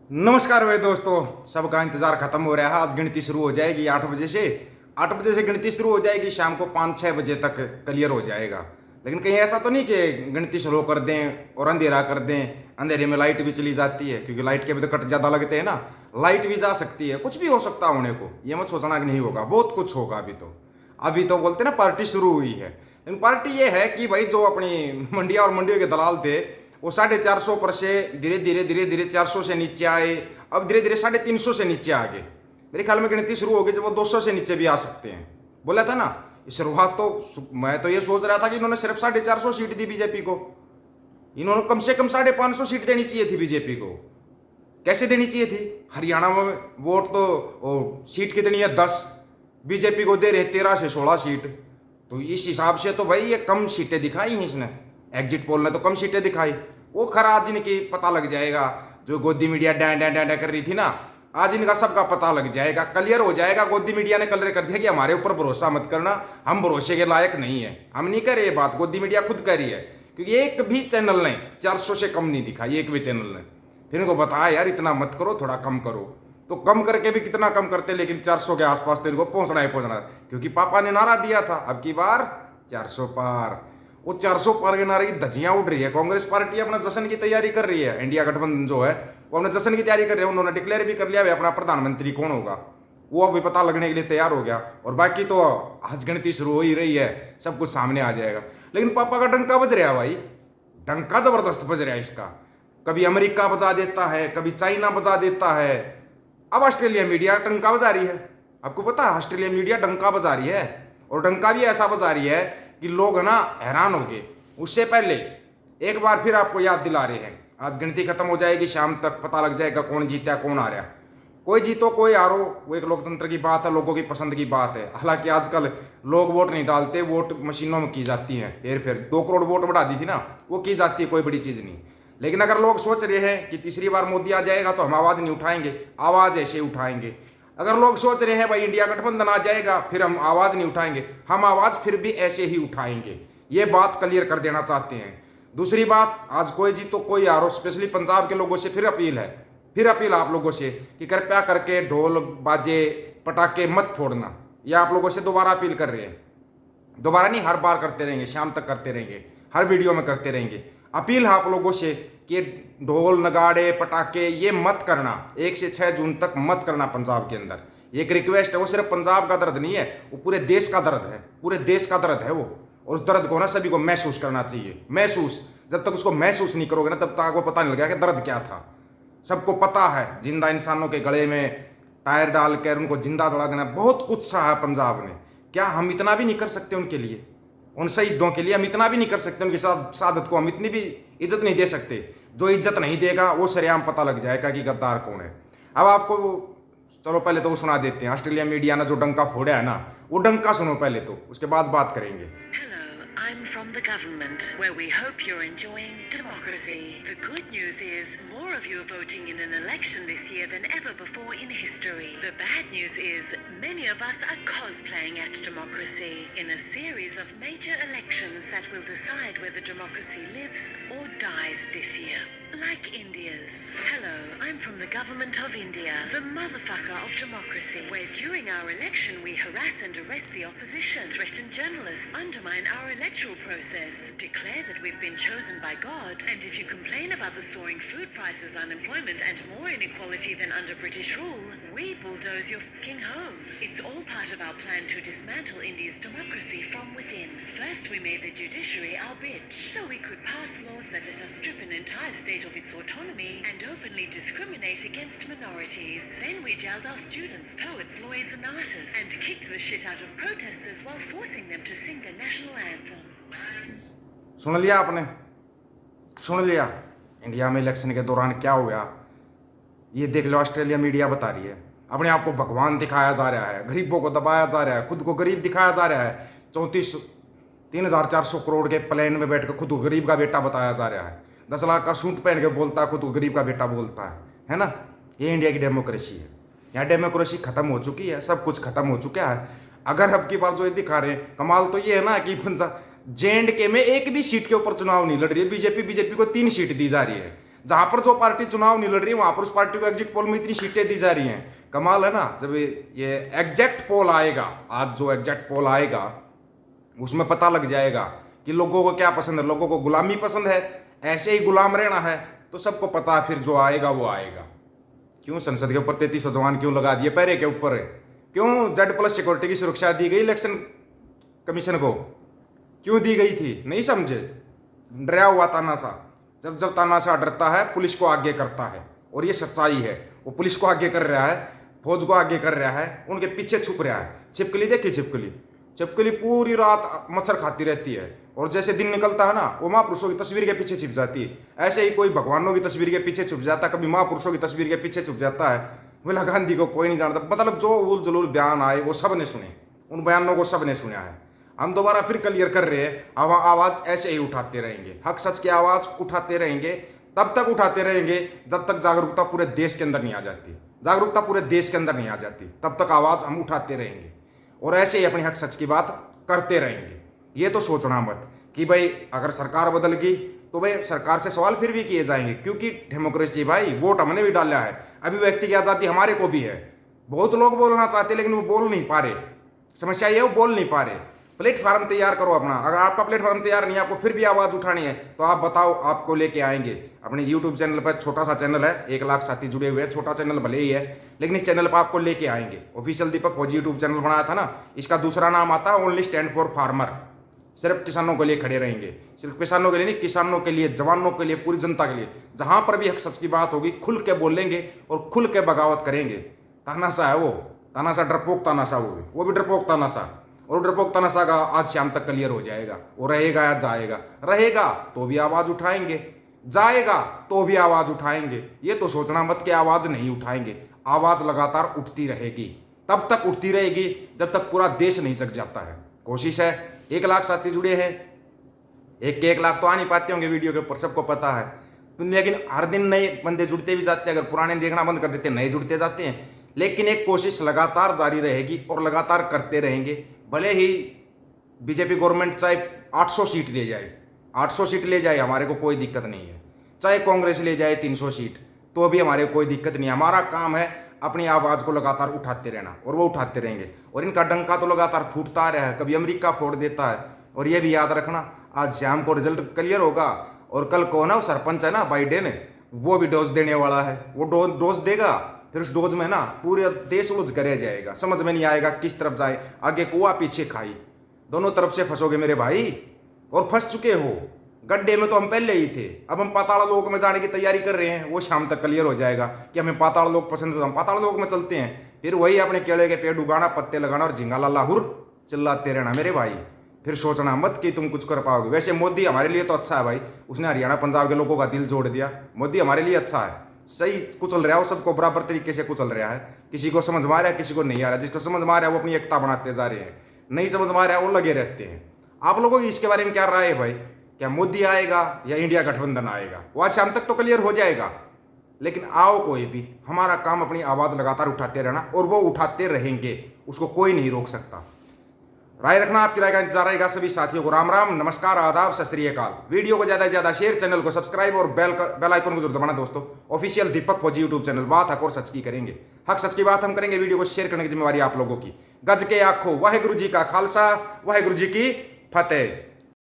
नमस्कार भाई दोस्तों, सबका इंतजार खत्म हो रहा है। आज गिनती शुरू हो जाएगी 8 बजे से। 8 बजे से गिनती शुरू हो जाएगी, शाम को 5-6 बजे तक क्लियर हो जाएगा। लेकिन कहीं ऐसा तो नहीं कि गिनती शुरू कर दें और अंधेरा कर दें। अंधेरे में लाइट भी चली जाती है, क्योंकि लाइट के भी तो कट ज़्यादा लगते हैं ना। लाइट भी जा सकती है, कुछ भी हो सकता है होने को। ये मत सोचना कि नहीं होगा, बहुत कुछ होगा। अभी तो बोलते ना पार्टी शुरू हुई है। लेकिन पार्टी ये है कि भाई जो अपनी मंडिया और मंडियों के दलाल थे, वो 450 पर से धीरे धीरे 400 से नीचे आए। अब धीरे धीरे 350 से नीचे आ गए। मेरे ख्याल में गिनती शुरू होगी जब वो 200 से नीचे भी आ सकते हैं। बोला था ना शुरुआत तो मैं तो ये सोच रहा था कि इन्होंने सिर्फ 450 सीट दी बीजेपी को। इन्होंने कम से कम 550 सीट देनी चाहिए थी बीजेपी को। कैसे देनी चाहिए थी? हरियाणा में वोट तो सीट कितनी है? 10। बीजेपी को दे रहे 13 से 16 सीट। तो इस हिसाब से तो भाई ये कम सीटें दिखाई हैं इसने। एग्जिट पोल ने तो कम सीटें दिखाई। वो खरा आज इनकी पता लग जाएगा। जो गोदी मीडिया डै डै डै डै कर रही थी ना, आज इनका सबका पता लग जाएगा, क्लियर हो जाएगा। गोदी मीडिया ने क्लियर कर दिया कि हमारे ऊपर भरोसा मत करना, हम भरोसे के लायक नहीं है। हम नहीं कह रहे ये बात, गोदी मीडिया खुद कह रही है। क्योंकि एक भी चैनल ने 400 से कम नहीं दिखाई, एक भी चैनल ने। फिर इनको बताया यार इतना मत करो, थोड़ा कम करो। तो कम करके भी कितना कम करते, लेकिन 400 के आसपास तो इनको पहुंचना ही पहुंचना। क्योंकि पापा ने नारा दिया था अब की बार 400 पार। वो 400 पार के नारे की धज्जियां उड़ रही है। कांग्रेस पार्टी अपना जश्न की तैयारी कर रही है। इंडिया गठबंधन जो है वो अपने जश्न की तैयारी कर रहे हैं। उन्होंने डिक्लेयर भी कर लिया है अपना प्रधानमंत्री कौन होगा, वो अभी पता लगने के लिए तैयार हो गया। और बाकी तो आज गिनती शुरू हो ही रही है, सब कुछ सामने आ जाएगा। लेकिन पापा का डंका बज रहा है भाई, डंका जबरदस्त बज रहा है इसका। कभी अमेरिका बजा देता है, कभी चाइना बजा देता है। अब ऑस्ट्रेलिया मीडिया डंका बजा रही है। आपको पता है ऑस्ट्रेलिया मीडिया डंका बजा रही है, और डंका भी ऐसा बजा रही है कि लोग ना हैरान हो गए। उससे पहले एक बार फिर आपको याद दिला रहे हैं, आज गिनती खत्म हो जाएगी, शाम तक पता लग जाएगा कौन जीता कौन आ रहा। कोई जीतो कोई हारो, वो एक लोकतंत्र की बात है, लोगों की पसंद की बात है। हालांकि आजकल लोग वोट नहीं डालते, वोट मशीनों में की जाती है। फिर 2 करोड़ वोट बढ़ा दी थी ना, वो की जाती है, कोई बड़ी चीज़ नहीं। लेकिन अगर लोग सोच रहे हैं कि तीसरी बार मोदी आ जाएगा तो हम आवाज़ नहीं उठाएंगे, आवाज़ ऐसे उठाएंगे। अगर लोग सोच रहे हैं भाई इंडिया गठबंधन आ जाएगा फिर हम आवाज़ नहीं उठाएंगे, हम आवाज़ फिर भी ऐसे ही उठाएंगे। ये बात क्लियर कर देना चाहते हैं। दूसरी बात, आज कोई जीतो कोई हारो, स्पेशली पंजाब के लोगों से फिर अपील है, फिर अपील आप लोगों से कि कृपया करके ढोल बाजे पटाखे मत फोड़ना। ये आप लोगों से दोबारा अपील कर रहे हैं। दोबारा नहीं, हर बार करते रहेंगे, शाम तक करते रहेंगे, हर वीडियो में करते रहेंगे। अपील है आप लोगों से कि ढोल नगाड़े पटाखे ये मत करना, 1 से 6 जून तक मत करना पंजाब के अंदर। एक रिक्वेस्ट है, वो सिर्फ पंजाब का दर्द नहीं है, वो पूरे देश का दर्द है, पूरे देश का दर्द है वो। और उस दर्द को ना सभी को महसूस करना चाहिए। महसूस, जब तक उसको महसूस नहीं करोगे ना तब तक आपको पता नहीं लगेगा कि दर्द क्या था। सबको पता है जिंदा इंसानों के गले में टायर डाल कर उनको जिंदा जला देना, बहुत कुछ सहा है पंजाब ने। क्या हम इतना भी नहीं कर सकते उनके लिए? उन शहीदों के लिए हम इतना भी नहीं कर सकते? उनकी शहादत को हम इतनी भी इज्जत नहीं दे सकते? जो इज्जत नहीं देगा वो सरेआम पता लग जाएगा कि गद्दार कौन है। अब आपको चलो पहले तो वो सुना देते हैं। ऑस्ट्रेलिया मीडिया ने जो डंका फोड़ा है ना, वो डंका सुनो पहले तो, उसके बाद बात करेंगे। I'm from the government, where we hope you're enjoying democracy. The good news is more of you are voting in an election this year than ever before in history. The bad news is many of us are cosplaying at democracy in a series of major elections that will decide whether democracy lives or dies this year. Like India's. Hello, I'm from the government of India, the motherfucker of democracy, where during our election we harass and arrest the opposition, threaten journalists, undermine our electoral process, declare that we've been chosen by God, and if you complain about the soaring food prices, unemployment, and more inequality than under British rule, we bulldoze your fucking home. It's all part of our plan to dismantle India's democracy from within. First we made the judiciary our bitch, so we could pass laws that let us strip an entire state of its autonomy and openly discriminate against minorities. Then we jailed our students, poets, lawyers and artists and kicked the shit out of protesters while forcing them to sing the national anthem. सुन लिया आपने? सुन लिया India में election के दौरान क्या हुआ? ये देख लो, ऑस्ट्रेलिया मीडिया बता रही है। अपने आप को भगवान दिखाया जा रहा है, गरीबों को दबाया जा रहा है, खुद को गरीब दिखाया जा रहा है। 3,400 करोड़ के प्लेन में बैठ कर खुद को गरीब का बेटा बताया जा रहा है। 10 लाख का सूट पहन के बोलता है खुद को गरीब का बेटा बोलता है ना? ये इंडिया की डेमोक्रेसी है। यहाँ डेमोक्रेसी खत्म हो चुकी है, सब कुछ खत्म हो चुका है। अगर अब की बार जो ये दिखा रहे हैं, कमाल तो ये है ना कि JNK में एक भी सीट के ऊपर चुनाव नहीं लड़ रही है बीजेपी। बीजेपी को 3 सीट दी जा रही है, जहां पर जो पार्टी चुनाव नहीं लड़ रही वहां पर उस पार्टी को एग्जिट पोल में इतनी सीटें दी जा रही हैं। कमाल है ना। जब ये एग्जैक्ट पोल आएगा, आज जो एग्जैक्ट पोल आएगा उसमें पता लग जाएगा कि लोगों को क्या पसंद है। लोगों को गुलामी पसंद है, ऐसे ही गुलाम रहना है, तो सबको पता है फिर जो आएगा वो आएगा। क्यों संसद के ऊपर 3300 जवान क्यों लगा दिए, पैरे के ऊपर है? क्यों Z+ सिक्योरिटी की सुरक्षा दी गई इलेक्शन कमीशन को? क्यों दी गई थी? नहीं समझे। डरा हुआ तानाशाह, जब जब तानाशाह डरता है पुलिस को आगे करता है, और ये सच्चाई है। वो पुलिस को आगे कर रहा है, फौज को आगे कर रहा है, उनके पीछे छुप रहा है। छिपकली देखी, छिपकली पूरी रात मच्छर खाती रहती है, और जैसे दिन निकलता है ना वो महापुरुषों की तस्वीर के पीछे छिप जाती है। ऐसे ही कोई भगवानों की तस्वीर के पीछे छुप जाता है, कभी महापुरुषों की तस्वीर के पीछे छुप जाता है। बोला गांधी को कोई नहीं जानता। मतलब जो उल जलूल बयान आए वो सब ने सुने, उन बयानों को सब ने सुना है। हम दोबारा फिर क्लियर कर रहे हैं, अब आवाज़ ऐसे ही उठाते रहेंगे, हक सच की आवाज़ उठाते रहेंगे, तब तक उठाते रहेंगे जब तक जागरूकता पूरे देश के अंदर नहीं आ जाती। जागरूकता पूरे देश के अंदर नहीं आ जाती तब तक आवाज़ हम उठाते रहेंगे, और ऐसे ही अपनी हक सच की बात करते रहेंगे। ये तो सोचना मत कि भाई अगर सरकार बदल गई तो भाई सरकार से सवाल फिर भी किए जाएंगे, क्योंकि डेमोक्रेसी भाई, वोट हमने भी डाला है, अभिव्यक्ति की आज़ादी हमारे को भी है। बहुत लोग बोलना चाहते लेकिन वो बोल नहीं पा रहे। समस्या ये वो बोल नहीं पा रहे। प्लेटफार्म तैयार करो अपना। अगर आपका प्लेटफार्म तैयार नहीं है, आपको फिर भी आवाज़ उठानी है, तो आप बताओ, आपको लेके आएंगे। अपने यूट्यूब चैनल पर, छोटा सा चैनल है, 1 लाख साथी जुड़े हुए हैं, छोटा चैनल भले ही है, लेकिन इस चैनल पर आपको लेके आएंगे। ऑफिशियल दीपक फौजी यूट्यूब चैनल बनाया था ना, इसका दूसरा नाम आता है ओनली स्टैंड फॉर फार्मर। सिर्फ किसानों के लिए खड़े रहेंगे, सिर्फ किसानों के लिए नहीं, किसानों के लिए, जवानों के लिए, पूरी जनता के लिए। जहां पर भी हक सच की बात होगी खुल के बोलेंगे और खुल के बगावत करेंगे। तानाशाह है वो, तानाशाह डरपोक तानाशाह, वो भी डरपोक तानाशाह, और डरपोक तानाशाह का आज शाम तक क्लियर हो जाएगा। वो रहेगा या जाएगा? रहेगा तो भी आवाज़ उठाएंगे, जाएगा तो भी आवाज़ उठाएंगे। ये तो सोचना मत कि आवाज़ नहीं उठाएंगे। आवाज़ लगातार उठती रहेगी, तब तक उठती रहेगी जब तक पूरा देश नहीं जग जाता है। कोशिश है, 1 लाख साथी जुड़े हैं, 1 लाख तो आ नहीं पाते होंगे वीडियो के ऊपर, सबको पता है, लेकिन हर दिन नए बंदे जुड़ते भी जाते हैं। अगर पुराने देखना बंद कर देते, नए जुड़ते जाते हैं। लेकिन एक कोशिश लगातार जारी रहेगी और लगातार करते रहेंगे। भले ही बीजेपी गवर्नमेंट चाहे 800 सीट ले जाए, 800 सीट ले जाए, हमारे को कोई दिक्कत नहीं है। चाहे कांग्रेस ले जाए 300 सीट, तो भी हमारे को कोई दिक्कत नहीं है। हमारा काम है अपनी आवाज़ को लगातार उठाते रहना, और वो उठाते रहेंगे। और इनका डंका तो लगातार फूटता रहा है, कभी अमेरिका फोड़ देता है। और ये भी याद रखना, आज शाम को रिजल्ट क्लियर होगा, और कल को ना वो सरपंच है ना बाइडेन, वो भी डोज देने वाला है। वो डोज देगा, फिर उस डोज में ना पूरे देश उलझ कर रह जाएगा। समझ में नहीं आएगा किस तरफ जाए, आगे कुआ पीछे खाई, दोनों तरफ से फंसोगे मेरे भाई। और फंस चुके हो, गड्ढे में तो हम पहले ही थे। अब हम पाताल लोक में जाने की तैयारी कर रहे हैं। वो शाम तक क्लियर हो जाएगा कि हमें पाताल लोक पसंद है, तो हम पाताल लोक में चलते हैं। फिर वही अपने केले के पेड़ उगाना, पत्ते लगाना और झिंगा लाला हुर चिल्लाते रहना मेरे भाई। फिर सोचना मत कि तुम कुछ कर पाओगे। वैसे मोदी हमारे लिए तो अच्छा है भाई, उसने हरियाणा पंजाब के लोगों का दिल जोड़ दिया। मोदी हमारे लिए अच्छा है, सही कुचल रहा है, वो सबको बराबर तरीके से कुचल रहा है। किसी को समझ में आ रहा है, किसी को नहीं आ रहा। जिसको समझ में आ रहा है वो अपनी एकता बनाते जा रहे हैं, नहीं समझ में आ रहा है वो लगे रहते हैं। आप लोगों की इसके बारे में क्या राय है भाई? क्या मोदी आएगा या इंडिया गठबंधन आएगा? वो आज शाम तक तो क्लियर हो जाएगा। लेकिन आओ कोई भी, हमारा काम अपनी आवाज़ लगातार उठाते रहना, और वो उठाते रहेंगे, उसको कोई नहीं रोक सकता। राय रखना, आपकी राय का इंतजार रहेगा। सभी साथियों को राम राम, नमस्कार, आदाब, सत श्री अकाल। वीडियो को ज़्यादा से ज़्यादा शेयर, चैनल को सब्सक्राइब और बेल आइकन को जरूर दबाना दोस्तों। ऑफिशियल दीपक फौजी यूट्यूब चैनल, बात हक और सच की करेंगे, हक सच की बात हम करेंगे। वीडियो को शेयर करने की जिम्मेवारी आप लोगों की। गज के आखो वाहेगुरु जी का खालसा, वाहेगुरु जी की फतेह।